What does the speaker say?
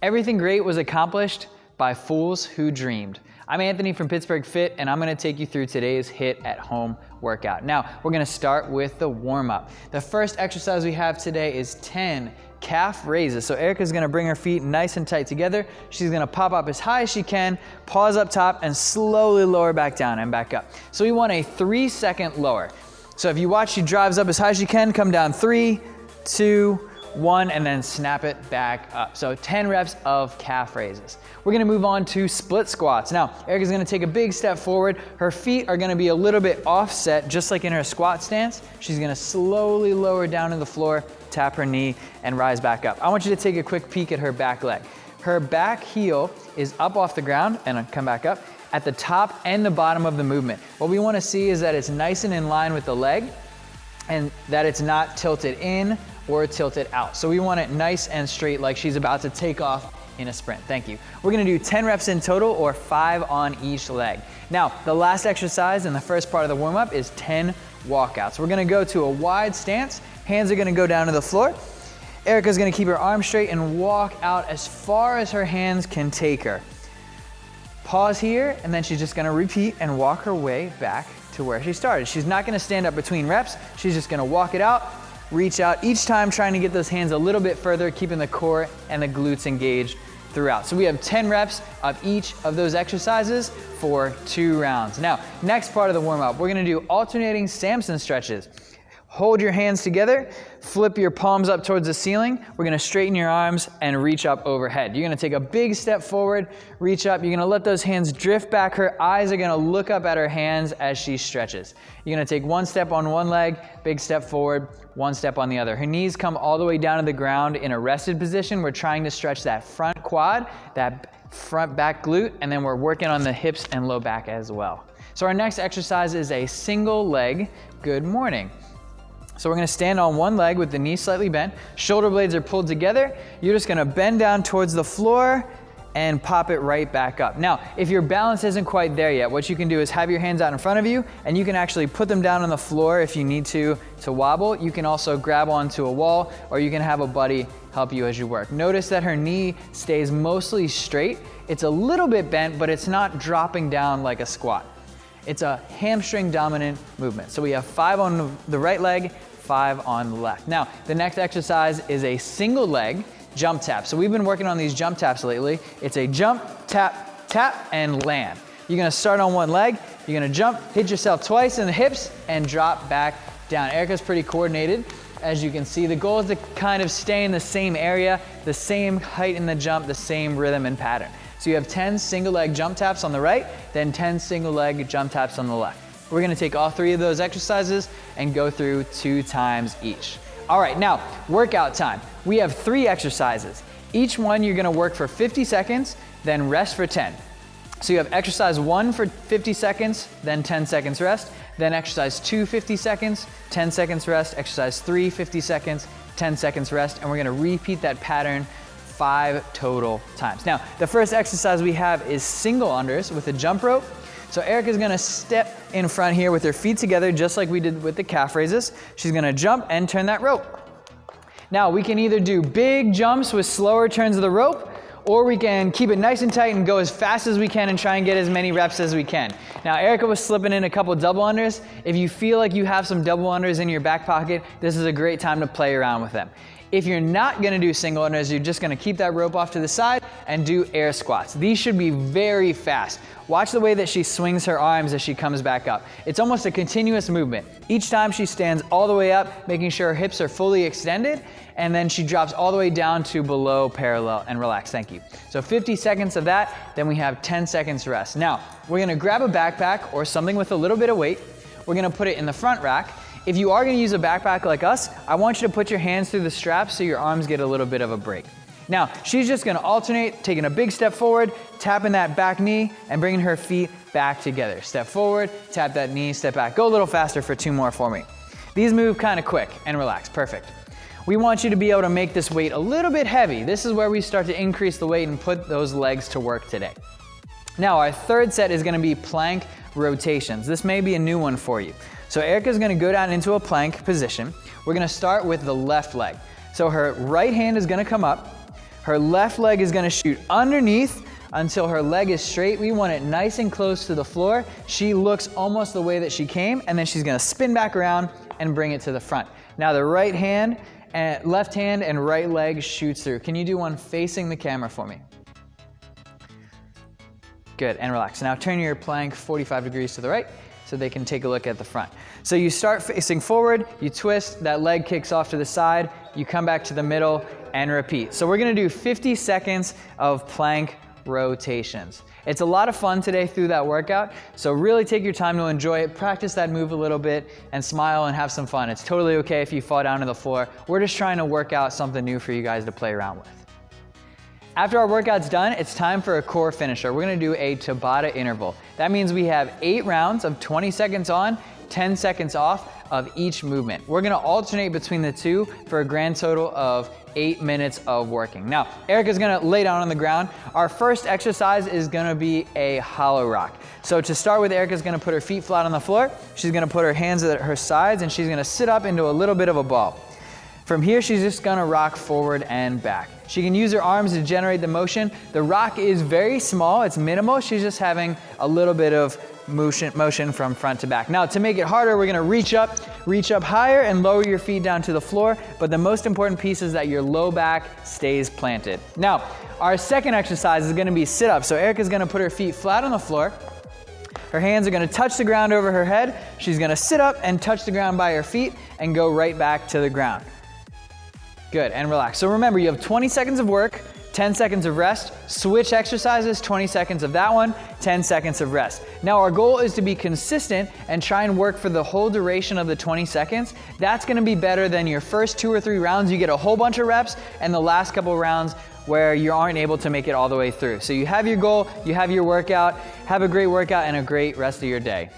Everything great was accomplished by fools who dreamed. I'm Anthony from Pittsburgh Fit, and I'm gonna take you through today's HIIT at home workout. Now, we're gonna start with the warm-up. The first exercise we have today is 10 calf raises. So Erica's gonna bring her feet nice and tight together. She's gonna pop up as high as she can, pause up top, and slowly lower back down and back up. So we want a 3-second lower. So if you watch, she drives up as high as she can, come down 3, 2, 1, and then snap it back up. So 10 reps of calf raises. We're gonna move on to split squats. Now, Erica's gonna take a big step forward. Her feet are gonna be a little bit offset, just like in her squat stance. She's gonna slowly lower down to the floor, tap her knee, and rise back up. I want you to take a quick peek at her back leg. Her back heel is up off the ground, and come back up, at the top and the bottom of the movement. What we wanna see is that it's nice and in line with the leg, and that it's not tilted in or tilted out. So we want it nice and straight, like she's about to take off in a sprint. Thank you. We're gonna do 10 reps in total, or 5 on each leg. Now, the last exercise in the first part of the warm-up is 10 walkouts. We're gonna go to a wide stance. Hands are gonna go down to the floor. Erica's gonna keep her arms straight and walk out as far as her hands can take her. Pause here, and then she's just gonna repeat and walk her way back to where she started. She's not gonna stand up between reps. She's just gonna walk it out, reach out, each time trying to get those hands a little bit further, keeping the core and the glutes engaged throughout. So we have 10 reps of each of those exercises for 2 rounds. Now, next part of the warm-up, we're gonna do alternating Samson stretches. Hold your hands together, flip your palms up towards the ceiling. We're gonna straighten your arms and reach up overhead. You're gonna take a big step forward, reach up. You're gonna let those hands drift back. Her eyes are gonna look up at her hands as she stretches. You're gonna take 1 step on one leg, big step forward, 1 step on the other. Her knees come all the way down to the ground in a rested position. We're trying to stretch that front quad, that front back glute, and then we're working on the hips and low back as well. So our next exercise is a single leg good morning. So we're gonna stand on one leg with the knee slightly bent, shoulder blades are pulled together. You're just gonna bend down towards the floor and pop it right back up. Now, if your balance isn't quite there yet, what you can do is have your hands out in front of you, and you can actually put them down on the floor if you need to wobble. You can also grab onto a wall, or you can have a buddy help you as you work. Notice that her knee stays mostly straight. It's a little bit bent, but it's not dropping down like a squat. It's a hamstring dominant movement. So we have 5 on the right leg, 5 on the left. Now, the next exercise is a single leg jump tap. So we've been working on these jump taps lately. It's a jump, tap, tap, and land. You're gonna start on one leg, you're gonna jump, hit yourself twice in the hips, and drop back down. Erica's pretty coordinated, as you can see. The goal is to kind of stay in the same area, the same height in the jump, the same rhythm and pattern. So you have 10 single leg jump taps on the right, then 10 single leg jump taps on the left. We're gonna take all 3 of those exercises and go through 2 times each. All right, now, workout time. We have 3 exercises. Each one you're gonna work for 50 seconds, then rest for 10. So you have exercise 1 for 50 seconds, then 10 seconds rest, then exercise 2, 50 seconds, 10 seconds rest, exercise 3, 50 seconds, 10 seconds rest, and we're gonna repeat that pattern 5 total times. Now, the first exercise we have is single unders with a jump rope. So Erica's gonna step in front here with her feet together, just like we did with the calf raises. She's gonna jump and turn that rope. Now, we can either do big jumps with slower turns of the rope, or we can keep it nice and tight and go as fast as we can and try and get as many reps as we can. Now, Erica was slipping in a couple double unders. If you feel like you have some double unders in your back pocket, this is a great time to play around with them. If you're not gonna do single unders, you're just gonna keep that rope off to the side and do air squats. These should be very fast. Watch the way that she swings her arms as she comes back up. It's almost a continuous movement. Each time she stands all the way up, making sure her hips are fully extended, and then she drops all the way down to below parallel and relax. Thank you. So 50 seconds of that, then we have 10 seconds rest. Now, we're gonna grab a backpack or something with a little bit of weight. We're gonna put it in the front rack. If you are gonna use a backpack like us, I want you to put your hands through the straps so your arms get a little bit of a break. Now, she's just gonna alternate, taking a big step forward, tapping that back knee, and bringing her feet back together. Step forward, tap that knee, step back. Go a little faster for 2 more for me. These move kind of quick and relax, perfect. We want you to be able to make this weight a little bit heavy. This is where we start to increase the weight and put those legs to work today. Now, our third set is gonna be plank rotations. This may be a new one for you. So Erica's gonna go down into a plank position. We're gonna start with the left leg. So her right hand is gonna come up, Her left leg is gonna shoot underneath until her leg is straight. We want it nice and close to the floor. She looks almost the way that she came, and then she's gonna spin back around and bring it to the front. Now the right hand, and left hand and right leg shoots through. Can you do one facing the camera for me? Good, and relax. Now turn your plank 45 degrees to the right so they can take a look at the front. So you start facing forward, you twist, that leg kicks off to the side, you come back to the middle and repeat. So we're gonna do 50 seconds of plank rotations. It's a lot of fun today through that workout, so really take your time to enjoy it, practice that move a little bit, and smile and have some fun. It's totally okay if you fall down to the floor. We're just trying to work out something new for you guys to play around with. After our workout's done, it's time for a core finisher. We're gonna do a Tabata interval. That means we have 8 rounds of 20 seconds on, 10 seconds off of each movement. We're gonna alternate between the two for a grand total of 8 minutes of working. Now, Erica's gonna lay down on the ground. Our first exercise is gonna be a hollow rock. So to start with, Erica's gonna put her feet flat on the floor. She's gonna put her hands at her sides and she's gonna sit up into a little bit of a ball. From here, she's just gonna rock forward and back. She can use her arms to generate the motion. The rock is very small, it's minimal. She's just having a little bit of motion from front to back. Now, to make it harder, we're gonna reach up higher and lower your feet down to the floor, but the most important piece is that your low back stays planted. Now, our second exercise is gonna be sit-up. So Erica's gonna put her feet flat on the floor. Her hands are gonna touch the ground over her head. She's gonna sit up and touch the ground by her feet and go right back to the ground. Good, and relax. So remember, you have 20 seconds of work, 10 seconds of rest, switch exercises, 20 seconds of that one, 10 seconds of rest. Now our goal is to be consistent and try and work for the whole duration of the 20 seconds. That's gonna be better than your first 2 or 3 rounds. You get a whole bunch of reps, and the last couple rounds where you aren't able to make it all the way through. So you have your goal, you have your workout, have a great workout and a great rest of your day.